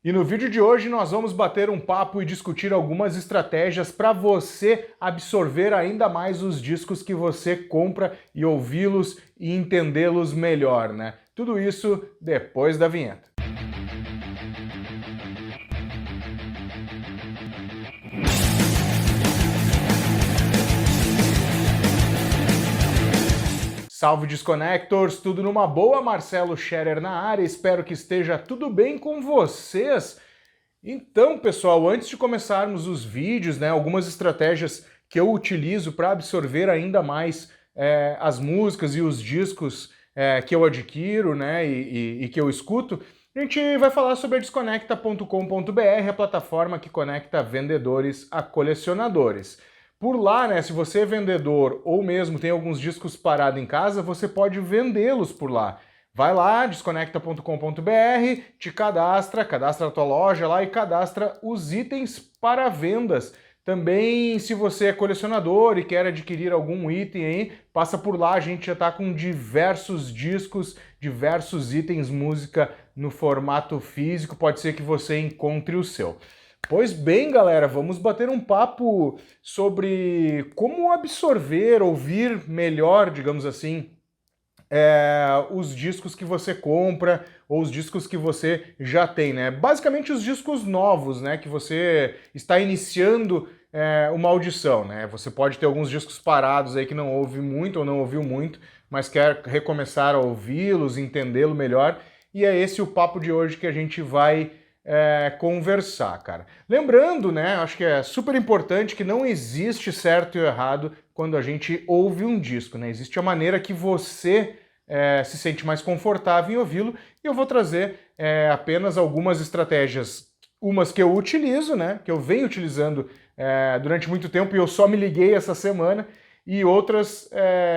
E no vídeo de hoje nós vamos bater um papo e discutir algumas estratégias para você absorver ainda mais os discos que você compra e ouvi-los e entendê-los melhor, né? Tudo isso depois da vinheta. Salve Disconnectors, tudo numa boa? Marcelo Scherer na área, espero que esteja tudo bem com vocês. Então, pessoal, antes de começarmos os vídeos, né, algumas estratégias que eu utilizo para absorver ainda mais as músicas e os discos que eu adquiro, né, e que eu escuto, a gente vai falar sobre a Desconecta.com.br, a plataforma que conecta vendedores a colecionadores. Por lá, né, se você é vendedor ou mesmo tem alguns discos parados em casa, você pode vendê-los por lá. Vai lá, desconecta.com.br, te cadastra a tua loja lá e cadastra os itens para vendas. Também, se você é colecionador e quer adquirir algum item aí, passa por lá, a gente já está com diversos discos, diversos itens, música no formato físico, pode ser que você encontre o seu. Pois bem, galera, vamos bater um papo sobre como absorver, ouvir melhor, digamos assim, os discos que você compra ou os discos que você já tem, né? Basicamente os discos novos, né? Que você está iniciando uma audição, né? Você pode ter alguns discos parados aí que não ouve muito ou não ouviu muito, mas quer recomeçar a ouvi-los, entendê-lo melhor. E é esse o papo de hoje que a gente vai conversar, cara. Lembrando, né, acho que é super importante que não existe certo e errado quando a gente ouve um disco, né? Existe a maneira que você se sente mais confortável em ouvi-lo, e eu vou trazer apenas algumas estratégias, umas que eu utilizo, né, que eu venho utilizando durante muito tempo e eu só me liguei essa semana, e outras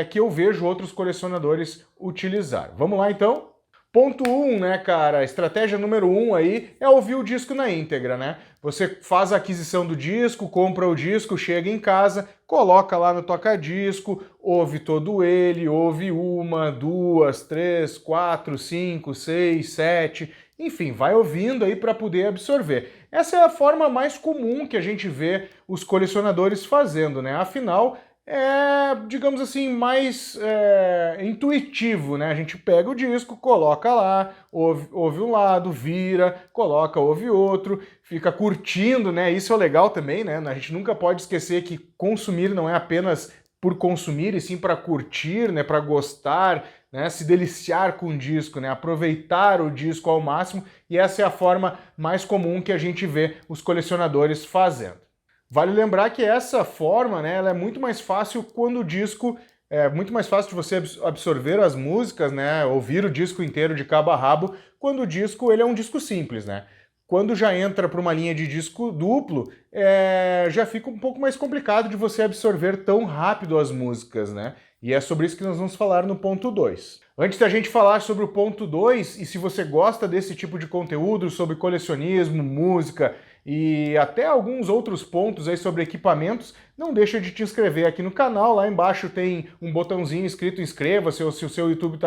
que eu vejo outros colecionadores utilizar. Vamos lá, então? Ponto 1, né, cara? Estratégia número 1 aí é ouvir o disco na íntegra, né? Você faz a aquisição do disco, compra o disco, chega em casa, coloca lá no toca-disco, ouve todo ele, ouve uma, duas, três, quatro, cinco, seis, sete, enfim, vai ouvindo aí para poder absorver. Essa é a forma mais comum que a gente vê os colecionadores fazendo, né? Afinal, digamos assim, mais intuitivo, né? A gente pega o disco, coloca lá, ouve um lado, vira, coloca, ouve outro, fica curtindo, né? Isso é legal também, né? A gente nunca pode esquecer que consumir não é apenas por consumir, e sim para curtir, né? Para gostar, né? Se deliciar com o disco, né? Aproveitar o disco ao máximo, e essa é a forma mais comum que a gente vê os colecionadores fazendo. Vale lembrar que essa forma, né, ela é muito mais fácil quando o disco é muito mais fácil de você absorver as músicas, né, ouvir o disco inteiro de cabo a rabo, quando o disco ele é um disco simples, né? Quando já entra para uma linha de disco duplo, já fica um pouco mais complicado de você absorver tão rápido as músicas, né? E é sobre isso que nós vamos falar no ponto 2. Antes da gente falar sobre o ponto 2, e se você gosta desse tipo de conteúdo sobre colecionismo, música e até alguns outros pontos aí sobre equipamentos, não deixa de te inscrever aqui no canal. Lá embaixo tem um botãozinho escrito inscreva-se, ou se o seu YouTube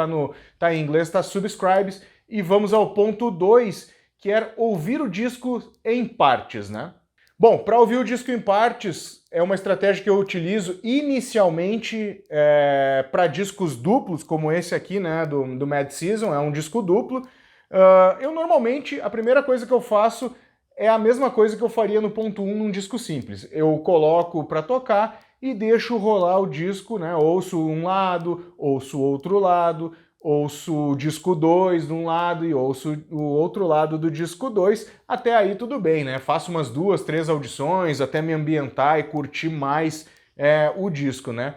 tá em inglês, tá subscribes. E vamos ao ponto 2, que é ouvir o disco em partes, né? Bom, para ouvir o disco em partes é uma estratégia que eu utilizo inicialmente para discos duplos, como esse aqui, né, do Mad Season, é um disco duplo. Eu normalmente, a primeira coisa que eu faço é a mesma coisa que eu faria no ponto 1 num disco simples. Eu coloco para tocar e deixo rolar o disco, né? Ouço um lado, ouço o outro lado, ouço o disco 2 de um lado e ouço o outro lado do disco 2, até aí tudo bem, né? Faço umas 2, 3 audições até me ambientar e curtir mais o disco, né?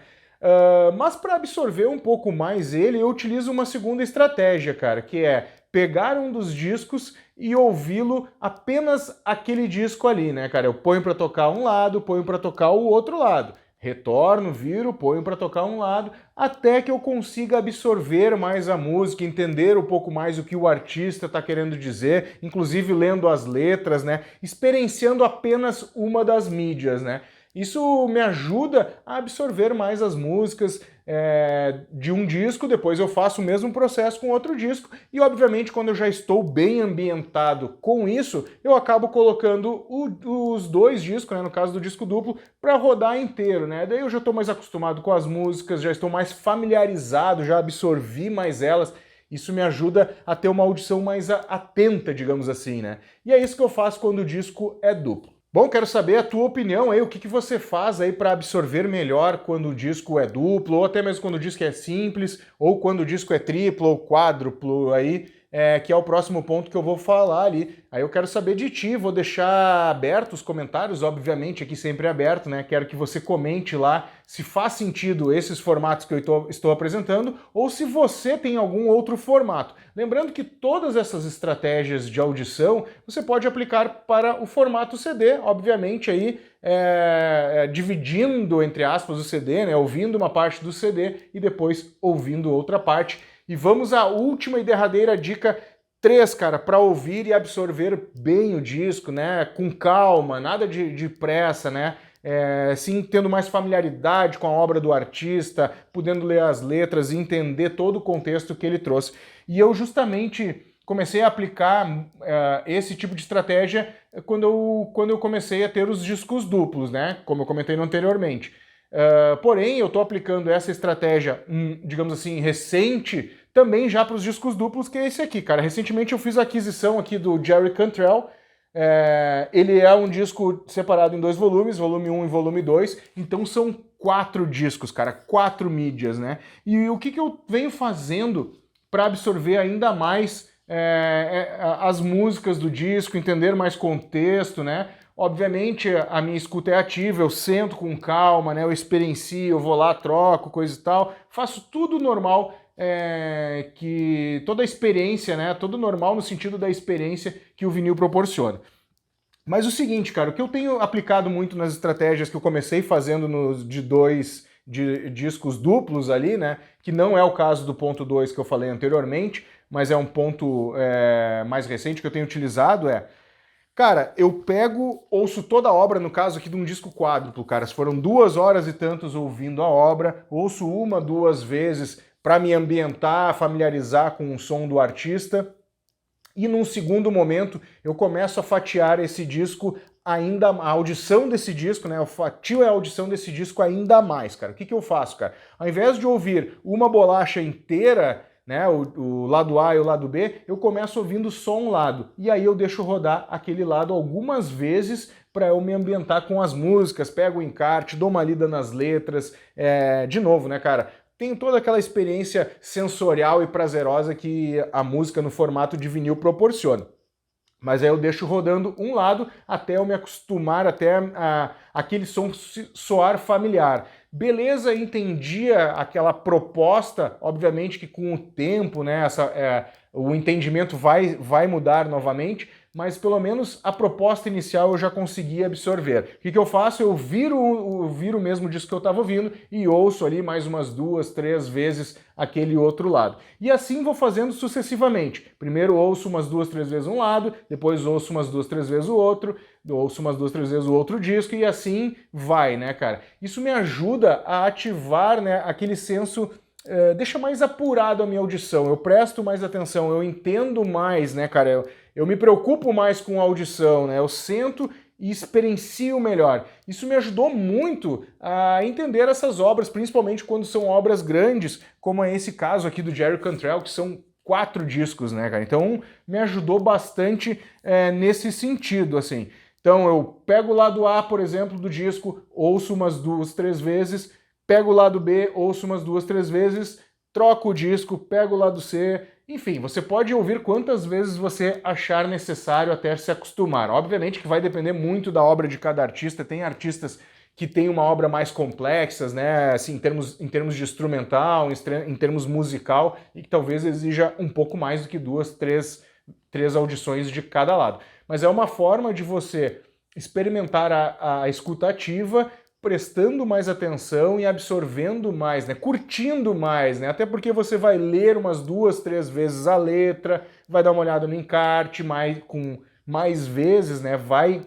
Mas para absorver um pouco mais ele, eu utilizo uma segunda estratégia, cara, que é pegar um dos discos e ouvi-lo apenas aquele disco ali, né, cara? Eu ponho para tocar um lado, ponho para tocar o outro lado. Retorno, viro, ponho para tocar um lado, até que eu consiga absorver mais a música, entender um pouco mais o que o artista está querendo dizer, inclusive lendo as letras, né? Experienciando apenas uma das mídias, né? Isso me ajuda a absorver mais as músicas de um disco, depois eu faço o mesmo processo com outro disco, e obviamente quando eu já estou bem ambientado com isso, eu acabo colocando os dois discos, né, no caso do disco duplo, para rodar inteiro, né? Daí eu já estou mais acostumado com as músicas, já estou mais familiarizado, já absorvi mais elas. Isso me ajuda a ter uma audição mais atenta, digamos assim, né? E é isso que eu faço quando o disco é duplo. Bom, quero saber a tua opinião aí, o que você faz aí para absorver melhor quando o disco é duplo, ou até mesmo quando o disco é simples, ou quando o disco é triplo ou quádruplo aí, que é o próximo ponto que eu vou falar ali. Aí eu quero saber de ti, vou deixar aberto os comentários, obviamente, aqui sempre aberto, né? Quero que você comente lá se faz sentido esses formatos que eu estou apresentando, ou se você tem algum outro formato. Lembrando que todas essas estratégias de audição você pode aplicar para o formato CD, obviamente aí dividindo, entre aspas, o CD, né? Ouvindo uma parte do CD e depois ouvindo outra parte. E vamos à última e derradeira dica 3, cara, para ouvir e absorver bem o disco, né? Com calma, nada de pressa, né? Sim, tendo mais familiaridade com a obra do artista, podendo ler as letras e entender todo o contexto que ele trouxe. E eu justamente comecei a aplicar esse tipo de estratégia quando eu comecei a ter os discos duplos, né? Como eu comentei anteriormente. Porém, eu estou aplicando essa estratégia, digamos assim, recente, também já para os discos duplos, que é esse aqui, cara. Recentemente eu fiz a aquisição aqui do Jerry Cantrell. Ele é um disco separado em 2 volumes, volume 1 e volume 2, então são 4 discos, cara, 4 mídias, né? E o que eu venho fazendo para absorver ainda mais as músicas do disco, entender mais contexto, né? Obviamente a minha escuta é ativa, eu sento com calma, né? Eu experiencio, eu vou lá, troco, coisa e tal, faço tudo normal, que toda a experiência, né? Tudo normal no sentido da experiência que o vinil proporciona. Mas o seguinte, cara, o que eu tenho aplicado muito nas estratégias que eu comecei fazendo de discos duplos ali, né? Que não é o caso do ponto 2 que eu falei anteriormente, mas é um ponto mais recente que eu tenho utilizado, cara, eu ouço toda a obra, no caso aqui de um disco quádruplo, cara, se foram 2 horas e tantas ouvindo a obra, ouço 1, 2 vezes para me ambientar, familiarizar com o som do artista, e num segundo momento eu começo a fatiar esse disco ainda, a audição desse disco, né, eu fatio a audição desse disco ainda mais, cara. O que eu faço, cara? Ao invés de ouvir uma bolacha inteira, né, o lado A e o lado B, eu começo ouvindo só um lado, e aí eu deixo rodar aquele lado algumas vezes para eu me ambientar com as músicas, pego o encarte, dou uma lida nas letras, de novo, né, cara? Tenho toda aquela experiência sensorial e prazerosa que a música no formato de vinil proporciona. Mas aí eu deixo rodando um lado até eu me acostumar, até aquele som soar familiar. Beleza, entendia aquela proposta, obviamente que com o tempo, né, o entendimento vai mudar novamente, mas pelo menos a proposta inicial eu já consegui absorver. O que eu faço? Eu viro o mesmo disco que eu estava ouvindo e ouço ali mais umas 2, 3 vezes aquele outro lado. E assim vou fazendo sucessivamente. Primeiro ouço umas 2, 3 vezes um lado, depois ouço umas 2, 3 vezes o outro, ouço umas 2, 3 vezes o outro disco e assim vai, né, cara? Isso me ajuda a ativar, né, aquele senso, deixa mais apurado a minha audição, eu presto mais atenção, eu entendo mais, né, cara? Eu me preocupo mais com a audição, né? Eu sento e experiencio melhor. Isso me ajudou muito a entender essas obras, principalmente quando são obras grandes, como é esse caso aqui do Jerry Cantrell, que são 4 discos, né, cara? Então me ajudou bastante nesse sentido, assim. Então eu pego o lado A, por exemplo, do disco, ouço umas 2, 3 vezes, pego o lado B, ouço umas 2, 3 vezes, troco o disco, pego o lado C, enfim, você pode ouvir quantas vezes você achar necessário até se acostumar. Obviamente que vai depender muito da obra de cada artista, tem artistas que têm uma obra mais complexa, né, assim, em termos de instrumental, em termos musical, e que talvez exija um pouco mais do que 2, 3 audições de cada lado. Mas é uma forma de você experimentar a escuta ativa, prestando mais atenção e absorvendo mais, né? Curtindo mais, né? Até porque você vai ler umas 2, 3 vezes a letra, vai dar uma olhada no encarte com mais vezes, né? Vai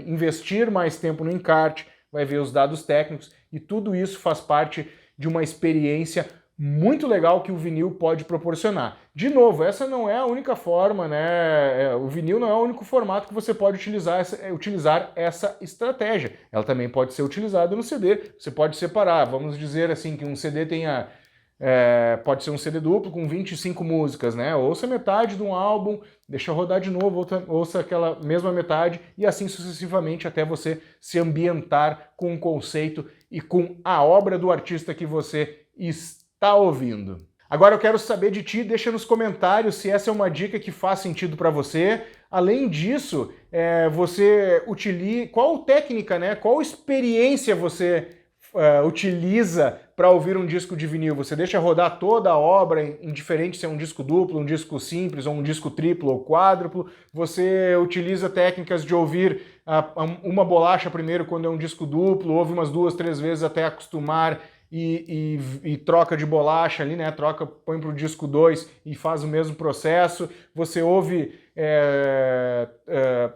investir mais tempo no encarte, vai ver os dados técnicos e tudo isso faz parte de uma experiência muito legal que o vinil pode proporcionar. De novo, essa não é a única forma, né? O vinil não é o único formato que você pode utilizar essa estratégia. Ela também pode ser utilizada no CD. Você pode separar, vamos dizer assim, que um CD tenha... pode ser um CD duplo com 25 músicas, né? Ouça metade de um álbum, deixa rodar de novo, ouça aquela mesma metade e assim sucessivamente até você se ambientar com o conceito e com a obra do artista que você está ouvindo. Agora eu quero saber de ti, deixa nos comentários se essa é uma dica que faz sentido para você. Além disso, você utiliza... Qual técnica, né? Qual experiência você utiliza para ouvir um disco de vinil? Você deixa rodar toda a obra, indiferente se é um disco duplo, um disco simples, ou um disco triplo ou quádruplo? Você utiliza técnicas de ouvir uma bolacha primeiro quando é um disco duplo, ouve umas 2, 3 vezes até acostumar e troca de bolacha ali, né? Põe para o disco 2 e faz o mesmo processo. Você ouve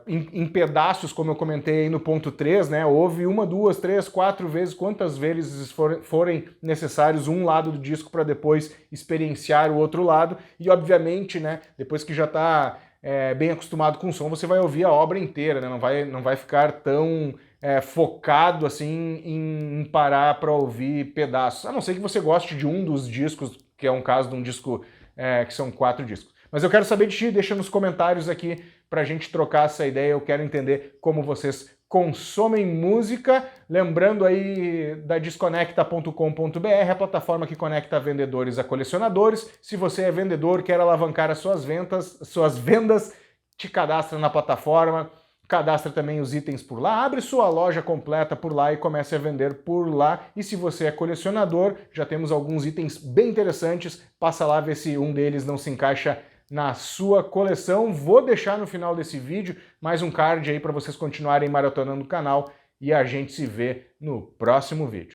em pedaços, como eu comentei aí no ponto 3, né? Ouve 1, 2, 3, 4 vezes, quantas vezes forem necessários um lado do disco para depois experienciar o outro lado. E obviamente, né, depois que já está bem acostumado com o som, você vai ouvir a obra inteira, né? Não vai ficar tão focado assim em parar para ouvir pedaços, a não ser que você goste de um dos discos, que é um caso de um disco que são 4 discos. Mas eu quero saber de ti, deixa nos comentários aqui pra gente trocar essa ideia, eu quero entender como vocês consomem música. Lembrando aí da Desconecta.com.br, a plataforma que conecta vendedores a colecionadores. Se você é vendedor, quer alavancar as suas vendas, te cadastra na plataforma, cadastra também os itens por lá, abre sua loja completa por lá e comece a vender por lá. E se você é colecionador, já temos alguns itens bem interessantes, passa lá ver se um deles não se encaixa na sua coleção. Vou deixar no final desse vídeo mais um card aí para vocês continuarem maratonando o canal e a gente se vê no próximo vídeo.